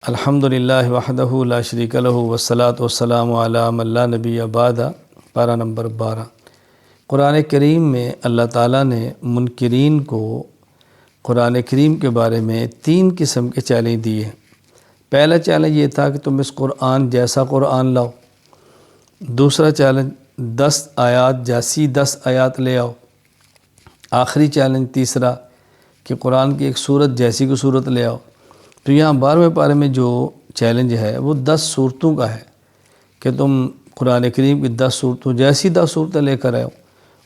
الحمدللہ وحدہ لا شریک لہ والصلاۃ والسلام علی من لا نبی بعد۔ پارہ نمبر 12۔ قرآن کریم میں اللہ تعالیٰ نے منکرین کو قرآن کریم کے بارے میں 3 قسم کے چیلنج دیے ہیں۔ پہلا چیلنج یہ تھا کہ تم اس قرآن جیسا قرآن لاؤ۔ دوسرا چیلنج 10 آیات جیسی 10 آیات لے آؤ۔ آخری چیلنج تیسرا کہ قرآن کی ایک سورت جیسی کو سورت لے آؤ۔ تو یہاں 12ویں پارے میں جو چیلنج ہے وہ 10 صورتوں کا ہے کہ تم قرآن کریم کی 10 صورتوں جیسی 10 صورتیں لے کر آؤ،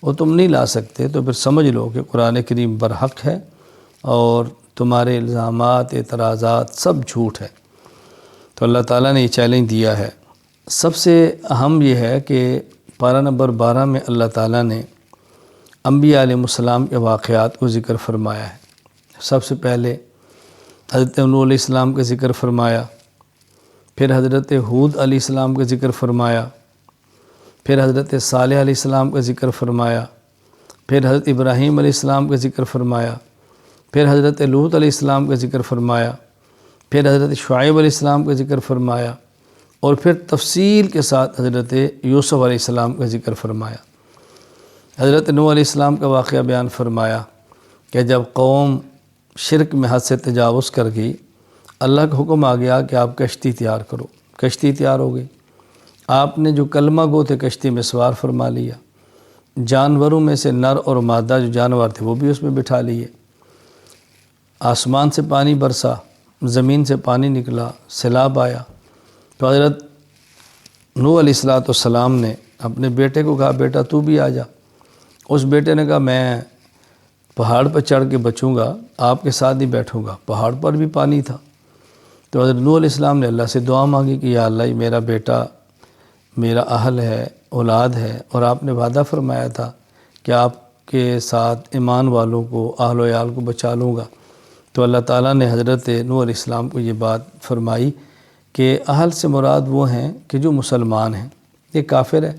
وہ تم نہیں لا سکتے، تو پھر سمجھ لو کہ قرآن کریم برحق ہے اور تمہارے الزامات اعتراضات سب جھوٹ ہے۔ تو اللہ تعالیٰ نے یہ چیلنج دیا ہے۔ سب سے اہم یہ ہے کہ پارہ نمبر 12 میں اللہ تعالیٰ نے انبیاء علیہ السلام کے واقعات کو ذکر فرمایا ہے۔ سب سے پہلے حضرت نوح علیہ السلام کا ذکر فرمایا، پھر حضرت ہود علیہ السلام کا ذکر فرمایا، پھر حضرت صالح علیہ السلام کا ذکر فرمایا، پھر حضرت ابراہیم علیہ السلام کا ذکر فرمایا، پھر حضرت لوط علیہ السلام کا ذکر فرمایا، پھر حضرت شعیب علیہ السلام کا ذکر فرمایا، اور پھر تفصیل کے ساتھ حضرت یوسف علیہ السلام کا ذکر فرمایا۔ حضرت نوح علیہ السلام کا واقعہ بیان فرمایا کہ جب قوم شرک میں حد سے تجاوز کر گئی، اللہ کا حکم آ گیا کہ آپ کشتی تیار کرو۔ کشتی تیار ہو گئی، آپ نے جو کلمہ گو تھے کشتی میں سوار فرما لیا، جانوروں میں سے نر اور مادہ جو جانور تھے وہ بھی اس میں بٹھا لیے، آسمان سے پانی برسا، زمین سے پانی نکلا، سیلاب آیا۔ تو حضرت نوح علیہ السلام نے اپنے بیٹے کو کہا بیٹا تو بھی آ جا۔ اس بیٹے نے کہا میں پہاڑ پر چڑھ کے بچوں گا، آپ کے ساتھ ہی بیٹھوں گا، پہاڑ پر بھی پانی تھا۔ تو حضرت نوح علیہ السلام نے اللہ سے دعا مانگی کہ یا اللہ، یہ میرا بیٹا میرا اہل ہے، اولاد ہے، اور آپ نے وعدہ فرمایا تھا کہ آپ کے ساتھ ایمان والوں کو، اہل و عیال کو بچا لوں گا۔ تو اللہ تعالیٰ نے حضرت نوح علیہ السلام کو یہ بات فرمائی کہ اہل سے مراد وہ ہیں کہ جو مسلمان ہیں، یہ کافر ہے،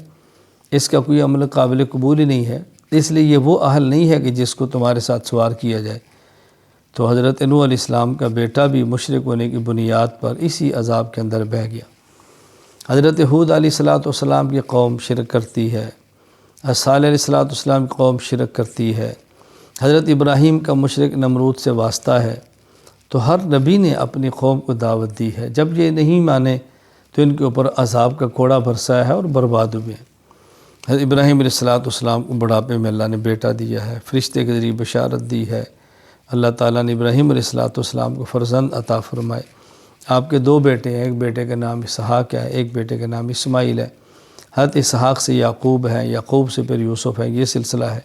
اس کا کوئی عمل قابل قبول ہی نہیں ہے، اس لیے یہ وہ اہل نہیں ہے کہ جس کو تمہارے ساتھ سوار کیا جائے۔ تو حضرت نوح علیہ السلام کا بیٹا بھی مشرک ہونے کی بنیاد پر اسی عذاب کے اندر بہہ گیا۔ حضرت ہود علیہ السلام کی قوم شرک کرتی ہے، صالح علیہ السلام کی قوم شرک کرتی ہے، حضرت ابراہیم کا مشرک نمرود سے واسطہ ہے۔ تو ہر نبی نے اپنی قوم کو دعوت دی ہے، جب یہ نہیں مانے تو ان کے اوپر عذاب کا کوڑا برسایا ہے اور برباد ہوئے ہیں۔ حضرت ابراہیم علیہ السلام کو بڑھاپے میں اللہ نے بیٹا دیا ہے، فرشتے کے ذریعے بشارت دی ہے۔ اللہ تعالیٰ نے ابراہیم علیہ السلام کو فرزند عطا فرمائے۔ آپ کے 2 بیٹے ہیں، ایک بیٹے کا نام اسحاق ہے، ایک بیٹے کا نام اسماعیل ہے۔ حضرت اسحاق سے یعقوب ہے، یعقوب سے پھر یوسف ہے، یہ سلسلہ ہے۔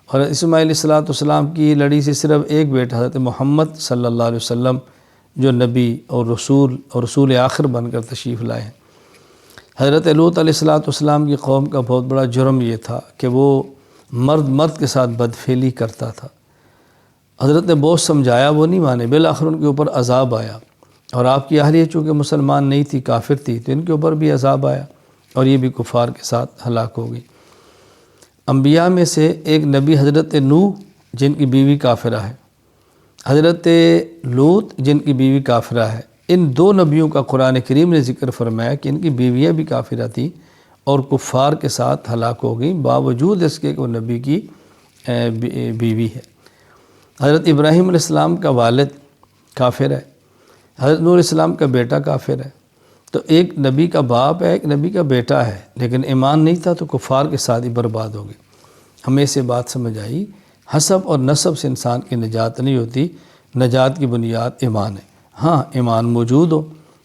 اور اسماعیل علیہ السلام کی لڑی سے صرف ایک بیٹا حضرت محمد صلی اللہ علیہ وسلم جو نبی اور رسول آخر بن کر تشریف لائے ہیں۔ حضرت لوط علیہ السلام کی قوم کا بہت بڑا جرم یہ تھا کہ وہ مرد کے ساتھ بدفعلی کرتا تھا۔ حضرت نے بہت سمجھایا، وہ نہیں مانے، بالآخر ان کے اوپر عذاب آیا۔ اور آپ کی اہلیہ چونکہ مسلمان نہیں تھی، کافر تھی، تو ان کے اوپر بھی عذاب آیا اور یہ بھی کفار کے ساتھ ہلاک ہو گئی۔ انبیاء میں سے ایک نبی حضرت نوح جن کی بیوی کافرہ ہے، حضرت لوط جن کی بیوی کافرہ ہے، ان 2 نبیوں کا قرآن کریم نے ذکر فرمایا کہ ان کی بیویاں بھی کافرہ تھیں اور کفار کے ساتھ ہلاک ہو گئیں، باوجود اس کے کہ وہ نبی کی بیوی ہے۔ حضرت ابراہیم علیہ السلام کا والد کافر ہے، حضرت نوح علیہ السلام کا بیٹا کافر ہے۔ تو ایک نبی کا باپ ہے، ایک نبی کا بیٹا ہے، لیکن ایمان نہیں تھا تو کفار کے ساتھ ہی برباد ہو گئی۔ ہمیں سے بات سمجھ آئی، حسب اور نسب سے انسان کی نجات نہیں ہوتی، نجات کی بنیاد ایمان ہے۔ ہاں ایمان موجود ہو،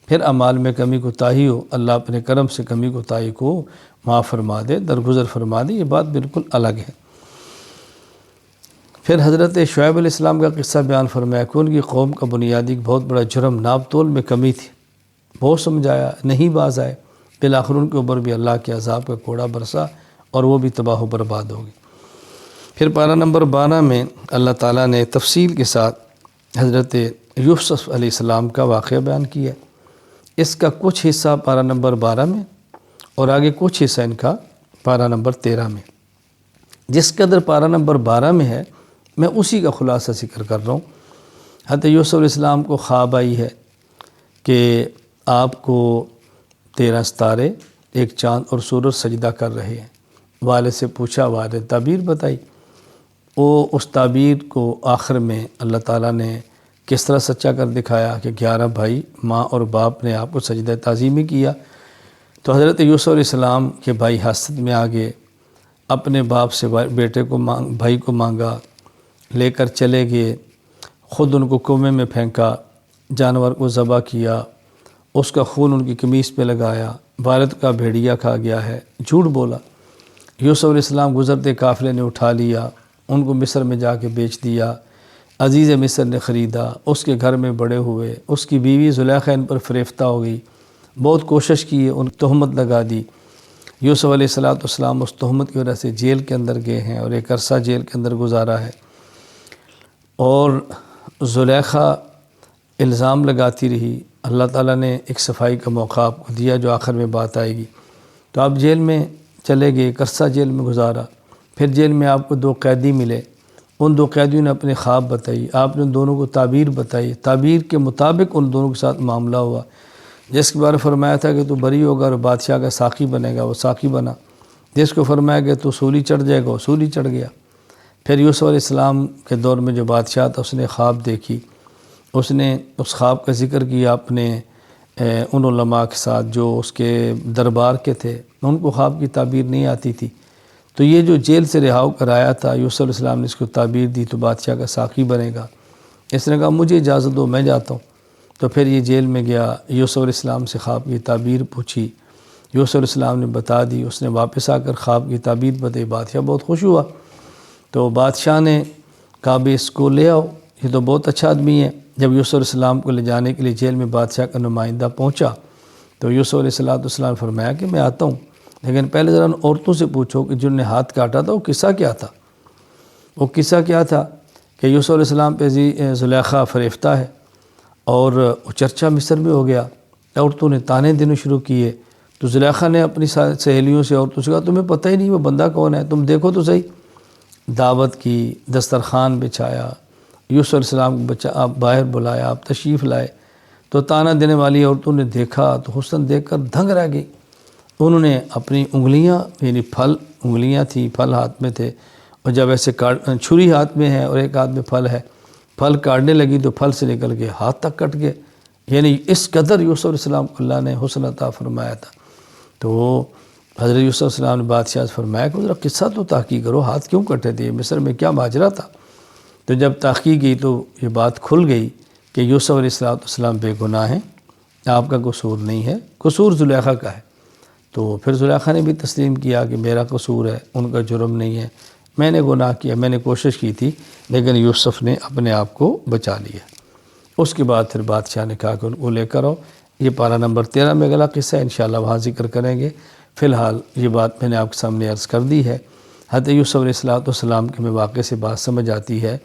پھر اعمال میں کمی کوتاہی ہو، اللہ اپنے کرم سے کمی کوتاہی کو معاف فرما دے، درگزر فرما دے، یہ بات بالکل الگ ہے۔ پھر حضرت شعیب علیہ السلام کا قصہ بیان فرمایا کہ ان کی قوم کا بنیادی بہت بڑا جرم ناپ تول میں کمی تھی، بہت سمجھایا، نہیں باز آئے، بالآخر ان کے اوپر بھی اللہ کے عذاب کا کوڑا برسا اور وہ بھی تباہ و برباد ہو گئی۔ پھر پارہ نمبر 12 میں اللہ تعالیٰ نے تفصیل کے ساتھ حضرت یوسف علیہ السلام کا واقعہ بیان کیا۔ اس کا کچھ حصہ پارہ نمبر 12 میں اور آگے کچھ حصہ ان کا پارہ نمبر 13 میں۔ جس قدر پارہ نمبر 12 میں ہے میں اسی کا خلاصہ ذکر کر رہا ہوں۔ حضرت یوسف علیہ السلام کو خواب آئی ہے کہ آپ کو 13 ستارے، ایک چاند اور سورج سجدہ کر رہے ہیں۔ والد سے پوچھا، والد تعبیر بتائی۔ وہ اس تعبیر کو آخر میں اللہ تعالیٰ نے کس طرح سچا کر دکھایا کہ 11 بھائی ماں اور باپ نے آپ کو سجدہ تعظیمی کیا۔ تو حضرت یوسف علیہ السلام کے بھائی حسد میں آگے اپنے باپ سے بیٹے کو بھائی کو مانگا، لے کر چلے گئے، خود ان کو کنویں میں پھینکا، جانور کو ذبح کیا، اس کا خون ان کی قمیص پہ لگایا، والد کا بھیڑیا کھا گیا ہے، جھوٹ بولا۔ یوسف علیہ السلام گزرتے قافلے نے اٹھا لیا، ان کو مصر میں جا کے بیچ دیا، عزیز مصر نے خریدا، اس کے گھر میں بڑے ہوئے، اس کی بیوی زلیخا ان پر فریفتہ ہو گئی، بہت کوشش کی، ان تہمت لگا دی۔ یوسف علیہ السلام اس تہمت کی وجہ سے جیل کے اندر گئے ہیں اور ایک عرصہ جیل کے اندر گزارا ہے، اور زلیخا الزام لگاتی رہی۔ اللہ تعالیٰ نے ایک صفائی کا موقع آپ کو دیا جو آخر میں بات آئے گی۔ تو آپ جیل میں چلے گئے، ایک عرصہ جیل میں گزارا، پھر جیل میں آپ کو 2 قیدی ملے، ان 2 قیدیوں نے اپنے خواب بتائی، آپ نے ان دونوں کو تعبیر بتائی، تعبیر کے مطابق ان دونوں کے ساتھ معاملہ ہوا۔ جس کے بارے فرمایا تھا کہ تو بری ہوگا اور بادشاہ کا ساقی بنے گا، وہ ساقی بنا۔ جس کو فرمایا کہ تو سولی چڑھ جائے گا، وہ سولی چڑھ گیا۔ پھر یوسف علیہ السلام کے دور میں جو بادشاہ تھا اس نے خواب دیکھی، اس نے اس خواب کا ذکر کیا اپنے ان علماء کے ساتھ جو اس کے دربار کے تھے، ان کو خواب کی تعبیر نہیں آتی تھی۔ تو یہ جو جیل سے رہا کر آیا تھا، یوسف علیہ السلام نے اس کو تعبیر دی تو بادشاہ کا ساقی بنے گا۔ اس نے کہا مجھے اجازت دو، میں جاتا ہوں۔ تو پھر یہ جیل میں گیا، یوسف علیہ السلام سے خواب کی تعبیر پوچھی، یوسف علیہ السلام نے بتا دی، اس نے واپس آ کر خواب کی تعبیر بتائی، بادشاہ بہت خوش ہوا۔ تو بادشاہ نے کہا بھی اس کو لے آؤ، یہ تو بہت اچھا آدمی ہے۔ جب یوسف علیہ السلام کو لے جانے کے لیے جیل میں بادشاہ کا نمائندہ پہنچا تو یوسف علیہ السلام نے فرمایا کہ میں آتا ہوں، لیکن پہلے ذرا ان عورتوں سے پوچھو کہ جن نے ہاتھ کاٹا تھا وہ قصہ کیا تھا۔ وہ قصہ کیا تھا کہ یوسف علیہ السلام پہ زلیخا فریفتہ ہے اور وہ چرچا مصر میں ہو گیا۔ عورتوں نے تانے دینے شروع کیے تو زلیخا نے اپنی سہیلیوں سے عورتوں سے کہا تمہیں پتہ ہی نہیں وہ بندہ کون ہے، تم دیکھو تو صحیح۔ دعوت کی، دسترخوان بچھایا، یوسف علیہ السلام کو آپ باہر بلایا، آپ تشریف لائے تو تانا دینے والی عورتوں نے دیکھا تو حسن دیکھ کر دھنگ رہ گئی۔ انہوں نے اپنی انگلیاں، یعنی انگلیاں تھیں، پھل ہاتھ میں تھے، اور جب ایسے چھری ہاتھ میں ہے اور ایک ہاتھ میں پھل ہے، پھل کاٹنے لگی تو پھل سے نکل کے ہاتھ تک کٹ گئے۔ یعنی اس قدر یوسف علیہ السلام کو اللہ نے حسن عطا فرمایا تھا۔ تو حضرت یوسف علیہ السلام نے بادشاہ سے فرمایا کہ ذرا قصہ تو تحقیق کرو، ہاتھ کیوں کٹے تھے، مصر میں کیا ماجرا تھا۔ تو جب تحقیق کی تو یہ بات کھل گئی کہ یوسف علیہ السلام بے گناہ ہیں، آپ کا قصور نہیں ہے، قصور زلیخا کا ہے۔ تو پھر زلیخا نے بھی تسلیم کیا کہ میرا قصور ہے، ان کا جرم نہیں ہے، میں نے گناہ کیا، میں نے کوشش کی تھی، لیکن یوسف نے اپنے آپ کو بچا لیا۔ اس کے بعد پھر بادشاہ نے کہا کہ ان کو لے کر آؤ۔ یہ پارہ نمبر 13 میں اگلا قصہ ہے، انشاءاللہ وہاں ذکر کریں گے۔ فی الحال یہ بات میں نے آپ کے سامنے عرض کر دی ہے۔ حضرت یوسف علیہ السلام کے میں واقعے سے بات سمجھ آتی ہے،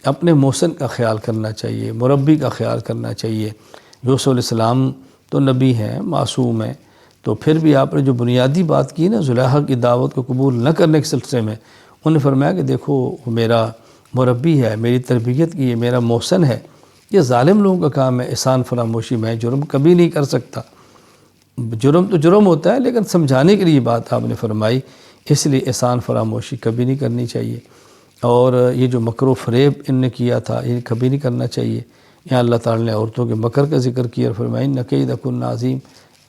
اپنے محسن کا خیال کرنا چاہیے، مربی کا خیال کرنا چاہیے۔ یوسف علیہ السلام تو نبی ہیں، معصوم ہیں، تو پھر بھی آپ نے جو بنیادی بات کی نا زلیخا کی دعوت کو قبول نہ کرنے کے سلسلے میں، انہوں نے فرمایا کہ دیکھو وہ میرا مربی ہے، میری تربیت کی ہے، میرا محسن ہے۔ یہ ظالم لوگوں کا کام ہے احسان فراموشی، میں جرم کبھی نہیں کر سکتا۔ جرم تو جرم ہوتا ہے، لیکن سمجھانے کے لیے بات آپ نے فرمائی، اس لیے احسان فراموشی کبھی نہیں کرنی چاہیے۔ اور یہ جو مکر و فریب ان نے کیا تھا یہ کبھی نہیں کرنا چاہیے۔ یہاں اللہ تعالیٰ نے عورتوں کے مکر کا ذکر کیا اور فرمایا ان کیدکن عظیم،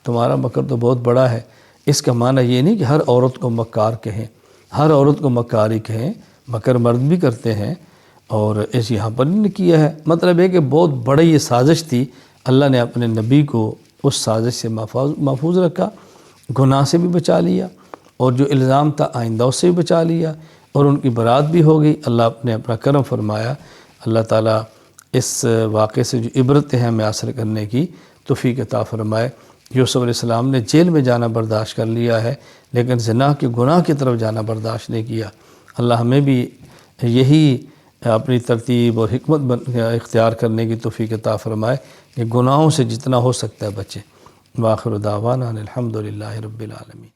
تمہارا مکر تو بہت بڑا ہے۔ اس کا معنی یہ نہیں کہ ہر عورت کو مکار کہیں، ہر عورت کو مکاری کہیں، مکر مرد بھی کرتے ہیں، اور اس یہاں پر نہیں کیا ہے۔ مطلب ہے کہ بہت بڑی یہ سازش تھی، اللہ نے اپنے نبی کو اس سازش سے محفوظ رکھا، گناہ سے بھی بچا لیا، اور جو الزام تھا آئندہ اس سے بھی بچا لیا، اور ان کی برات بھی ہو گئی۔ اللہ نے اپنا کرم فرمایا۔ اللہ تعالیٰ اس واقعے سے جو عبرتیں ہیں ہمیں حاصل کرنے کی توفیق عطا فرمائے۔ یوسف علیہ السلام نے جیل میں جانا برداشت کر لیا ہے، لیکن زنا کے گناہ کی طرف جانا برداشت نہیں کیا۔ اللہ ہمیں بھی یہی اپنی ترتیب اور حکمت اختیار کرنے کی توفیق عطا فرمائے کہ گناہوں سے جتنا ہو سکتا ہے بچیں۔ وآخر دعوانا الحمدللہ رب العالمین۔